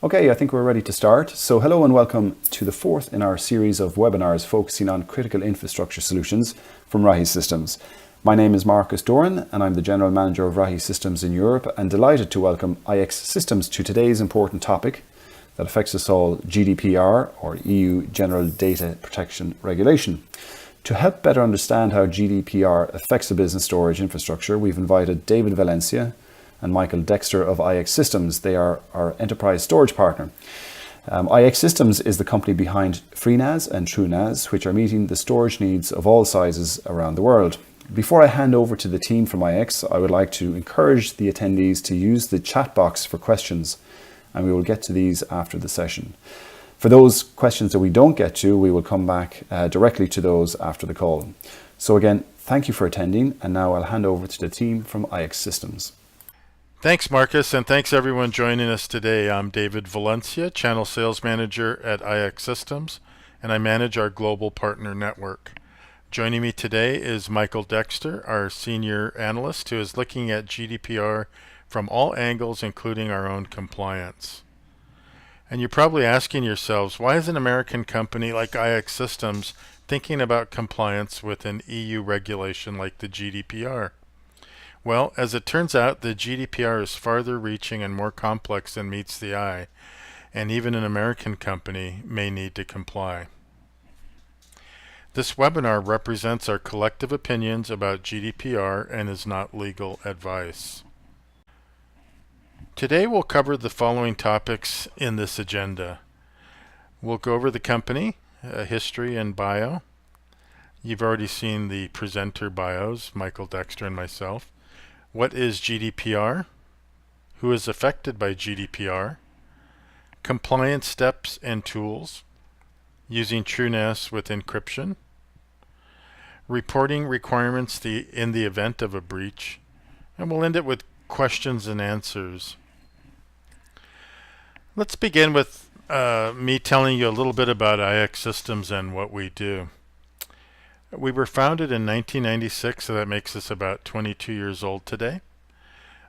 Okay, I think we're ready to start. So hello and welcome to the fourth in our series of webinars focusing on critical infrastructure solutions from Rahi Systems. My name is Marcus Doran and I'm the General Manager of Rahi Systems in Europe and delighted to welcome IX Systems to today's important topic that affects us all, GDPR or EU General Data Protection Regulation. To help better understand how GDPR affects the business storage infrastructure, we've invited David Valencia and Michael Dexter of IX Systems. They are our enterprise storage partner. IX Systems is the company behind FreeNAS and TrueNAS, which are meeting the storage needs of all sizes around the world. Before I hand over to the team from IX, I would like to encourage the attendees to use the chat box for questions, and we will get to these after the session. For those questions that we don't get to, we will come back directly to those after the call. So again, thank you for attending, and now I'll hand over to the team from IX Systems. Thanks, Marcus, and thanks everyone joining us today. I'm David Valencia, Channel Sales Manager at IX Systems, and I manage our global partner network. Joining me today is Michael Dexter, our Senior Analyst, who is looking at GDPR from all angles, including our own compliance. And you're probably asking yourselves, why is an American company like IX Systems thinking about compliance with an EU regulation like the GDPR? Well, as it turns out, the GDPR is farther reaching and more complex than meets the eye, and even an American company may need to comply. This webinar represents our collective opinions about GDPR and is not legal advice. Today we'll cover the following topics in this agenda. We'll go over the company, history and bio. You've already seen the presenter bios, Michael Dexter and myself. What is GDPR? Who is affected by GDPR? Compliance steps and tools. Using TrueNAS with encryption. Reporting requirements in the event of a breach. And we'll end it with questions and answers. Let's begin with me telling you a little bit about IX Systems and what we do. We were founded in 1996, so that makes us about 22 years old today.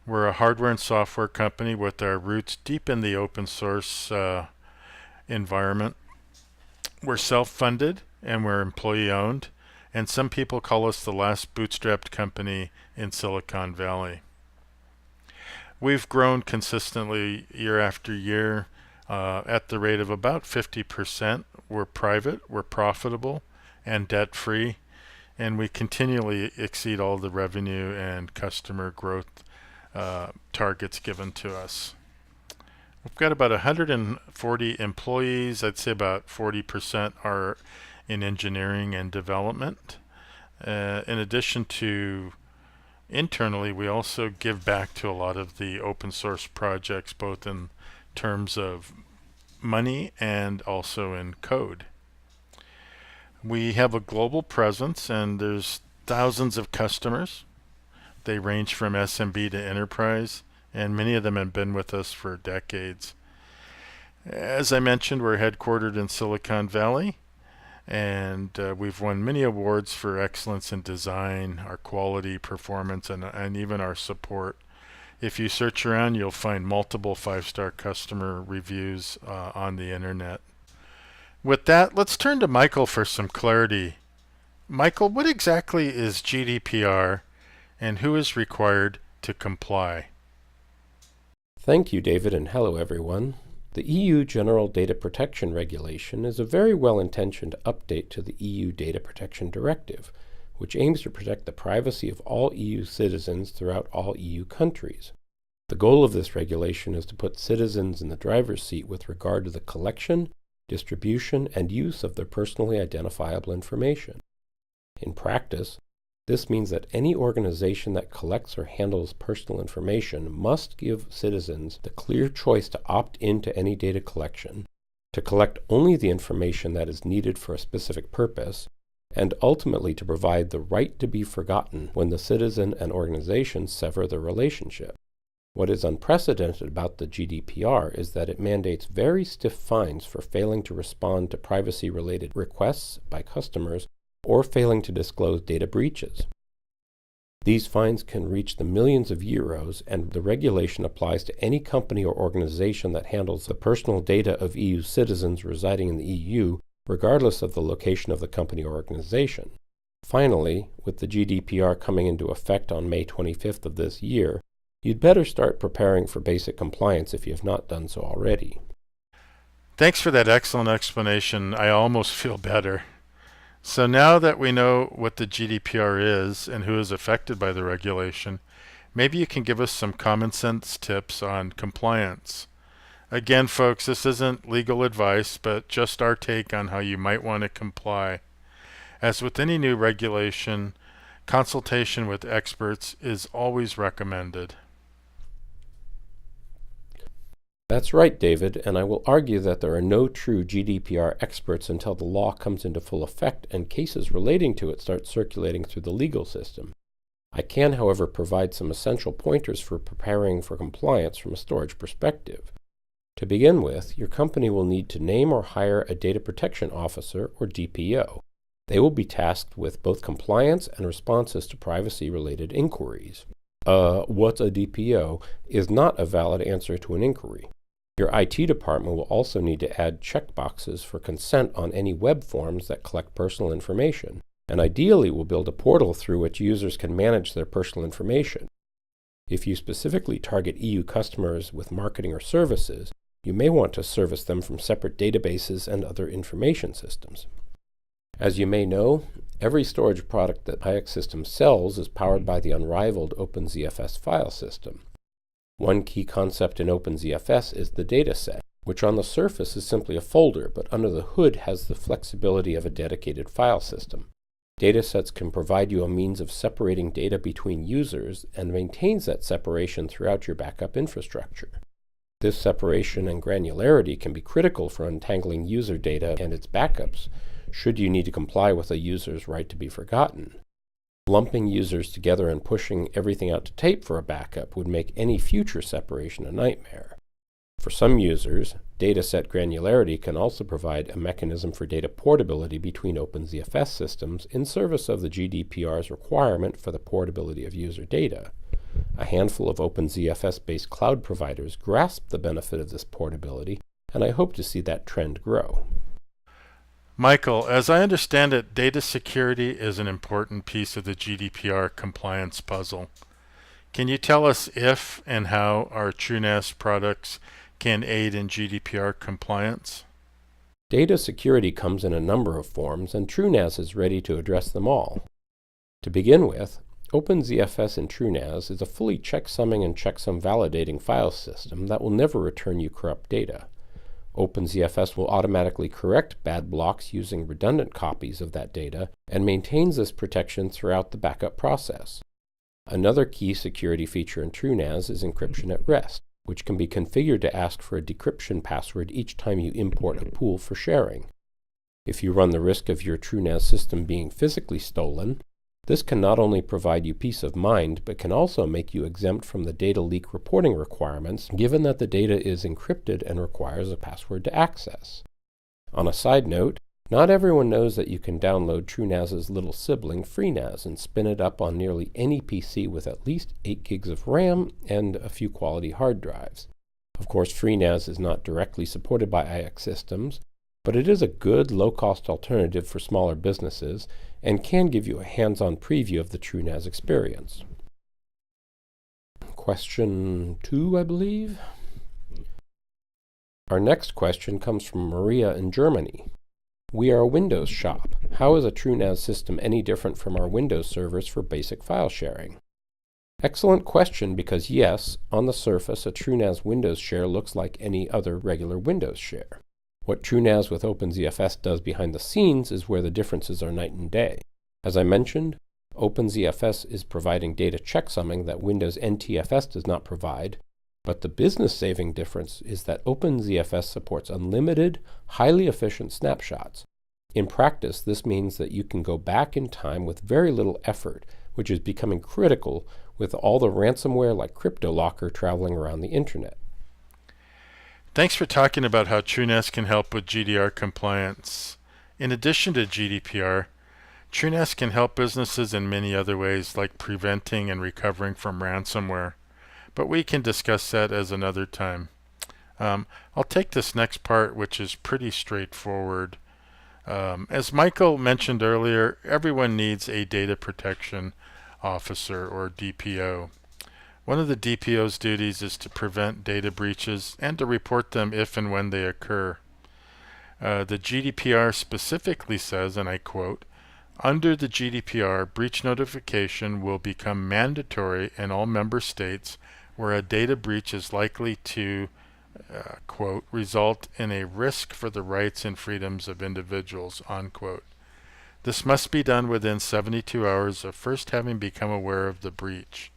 We're a hardware and software company with our roots deep in the open source environment. We're self-funded and we're employee-owned, and some people call us the last bootstrapped company in Silicon Valley. We've grown consistently year after year at the rate of about 50%. We're private, we're profitable, and debt-free, and we continually exceed all the revenue and customer growth targets given to us. We've got about 140 employees. I'd say about 40% are in engineering and development. In addition to internally, we also give back to a lot of the open source projects, both in terms of money and also in code. We have a global presence and there's thousands of customers. They range from SMB to enterprise, and many of them have been with us for decades. As I mentioned, we're headquartered in Silicon Valley, and we've won many awards for excellence in design, our quality, performance, and even our support. If you search around, you'll find multiple 5-star customer reviews on the internet. With that, let's turn to Michael for some clarity. Michael, what exactly is GDPR and who is required to comply? Thank you, David, and hello, everyone. The EU General Data Protection Regulation is a very well-intentioned update to the EU Data Protection Directive, which aims to protect the privacy of all EU citizens throughout all EU countries. The goal of this regulation is to put citizens in the driver's seat with regard to the collection, distribution, and use of their personally identifiable information. In practice, this means that any organization that collects or handles personal information must give citizens the clear choice to opt into any data collection, to collect only the information that is needed for a specific purpose, and ultimately to provide the right to be forgotten when the citizen and organization sever their relationship. What is unprecedented about the GDPR is that it mandates very stiff fines for failing to respond to privacy-related requests by customers or failing to disclose data breaches. These fines can reach the millions of euros, and the regulation applies to any company or organization that handles the personal data of EU citizens residing in the EU, regardless of the location of the company or organization. Finally, with the GDPR coming into effect on May 25th of this year, you'd better start preparing for basic compliance if you have not done so already. Thanks for that excellent explanation. I almost feel better. So now that we know what the GDPR is and who is affected by the regulation, maybe you can give us some common sense tips on compliance. Again, folks, this isn't legal advice, but just our take on how you might want to comply. As with any new regulation, consultation with experts is always recommended. That's right, David, and I will argue that there are no true GDPR experts until the law comes into full effect and cases relating to it start circulating through the legal system. I can, however, provide some essential pointers for preparing for compliance from a storage perspective. To begin with, your company will need to name or hire a data protection officer, or DPO. They will be tasked with both compliance and responses to privacy-related inquiries. What's a DPO is not a valid answer to an inquiry. Your IT department will also need to add checkboxes for consent on any web forms that collect personal information, and ideally will build a portal through which users can manage their personal information. If you specifically target EU customers with marketing or services, you may want to service them from separate databases and other information systems. As you may know, every storage product that IX Systems sells is powered by the unrivaled OpenZFS file system. One key concept in OpenZFS is the dataset, which on the surface is simply a folder, but under the hood has the flexibility of a dedicated file system. Datasets can provide you a means of separating data between users and maintains that separation throughout your backup infrastructure. This separation and granularity can be critical for untangling user data and its backups, should you need to comply with a user's right to be forgotten. Lumping users together and pushing everything out to tape for a backup would make any future separation a nightmare. For some users, dataset granularity can also provide a mechanism for data portability between OpenZFS systems in service of the GDPR's requirement for the portability of user data. A handful of OpenZFS-based cloud providers grasp the benefit of this portability, and I hope to see that trend grow. Michael, as I understand it, data security is an important piece of the GDPR compliance puzzle. Can you tell us if and how our TrueNAS products can aid in GDPR compliance? Data security comes in a number of forms, and TrueNAS is ready to address them all. To begin with, OpenZFS in TrueNAS is a fully checksumming and checksum validating file system that will never return you corrupt data. OpenZFS will automatically correct bad blocks using redundant copies of that data and maintains this protection throughout the backup process. Another key security feature in TrueNAS is encryption at rest, which can be configured to ask for a decryption password each time you import a pool for sharing. If you run the risk of your TrueNAS system being physically stolen, this can not only provide you peace of mind, but can also make you exempt from the data leak reporting requirements, given that the data is encrypted and requires a password to access. On a side note, not everyone knows that you can download TrueNAS's little sibling, FreeNAS, and spin it up on nearly any PC with at least 8 gigs of RAM and a few quality hard drives. Of course, FreeNAS is not directly supported by IX Systems, but it is a good, low-cost alternative for smaller businesses and can give you a hands-on preview of the TrueNAS experience. Question 2, I believe. Our next question comes from Maria in Germany. We are a Windows shop. How is a TrueNAS system any different from our Windows servers for basic file sharing? Excellent question, because yes, on the surface, a TrueNAS Windows share looks like any other regular Windows share. What TrueNAS with OpenZFS does behind the scenes is where the differences are night and day. As I mentioned, OpenZFS is providing data checksumming that Windows NTFS does not provide, but the business-saving difference is that OpenZFS supports unlimited, highly efficient snapshots. In practice, this means that you can go back in time with very little effort, which is becoming critical with all the ransomware like CryptoLocker traveling around the internet. Thanks for talking about how TrueNAS can help with GDPR compliance. In addition to GDPR, TrueNAS can help businesses in many other ways, like preventing and recovering from ransomware, but we can discuss that as another time. I'll take this next part, which is pretty straightforward. As Michael mentioned earlier, everyone needs a data protection officer or DPO. One of the DPO's duties is to prevent data breaches and to report them if and when they occur. The GDPR specifically says, and I quote, "Under the GDPR, breach notification will become mandatory in all member states where a data breach is likely to quote, result in a risk for the rights and freedoms of individuals," unquote. This must be done within 72 hours of first having become aware of the breach.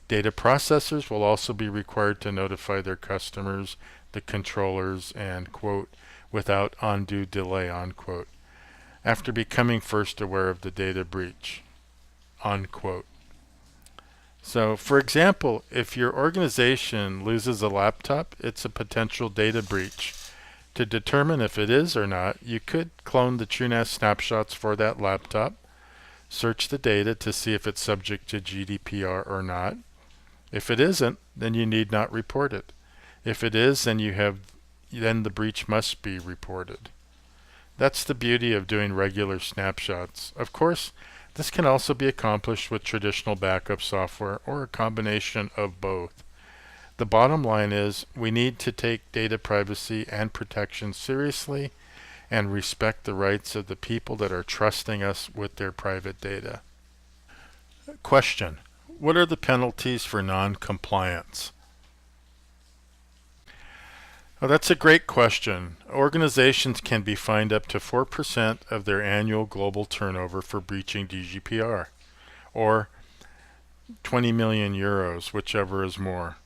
Data processors will also be required to notify their customers, the controllers, and quote, "without undue delay," unquote, after becoming first aware of the data breach, unquote. So, for example, if your organization loses a laptop, it's a potential data breach. To determine if it is or not, you could clone the TrueNAS snapshots for that laptop, search the data to see if it's subject to GDPR or not. If it isn't, then you need not report it. If it is, then the breach must be reported. That's the beauty of doing regular snapshots. Of course, this can also be accomplished with traditional backup software or a combination of both. The bottom line is we need to take data privacy and protection seriously and respect the rights of the people that are trusting us with their private data. Question: what are the penalties for non-compliance? Well, that's a great question. Organizations can be fined up to 4% of their annual global turnover for breaching GDPR, or 20 million euros, whichever is more.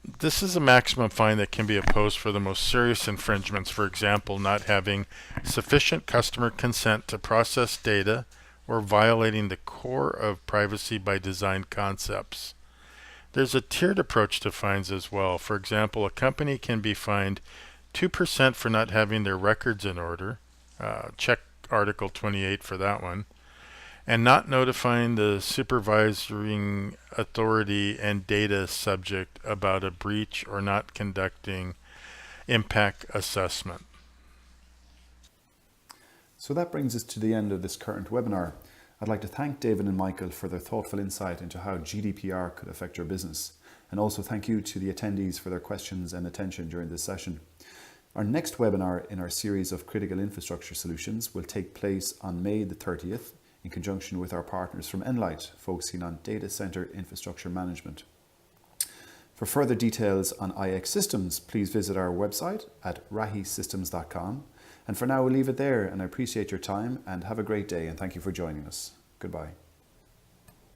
This is a maximum fine that can be imposed for the most serious infringements, for example, not having sufficient customer consent to process data or violating the core of privacy by design concepts. There's a tiered approach to fines as well. For example, a company can be fined 2% for not having their records in order, check Article 28 for that one, and not notifying the supervising authority and data subject about a breach or not conducting impact assessment. So that brings us to the end of this current webinar. I'd like to thank David and Michael for their thoughtful insight into how GDPR could affect your business. And also thank you to the attendees for their questions and attention during this session. Our next webinar in our series of critical infrastructure solutions will take place on May the 30th in conjunction with our partners from Enlight, focusing on data center infrastructure management. For further details on IX Systems, please visit our website at rahisystems.com. And for now, we'll leave it there, and I appreciate your time and have a great day, and thank you for joining us. Goodbye.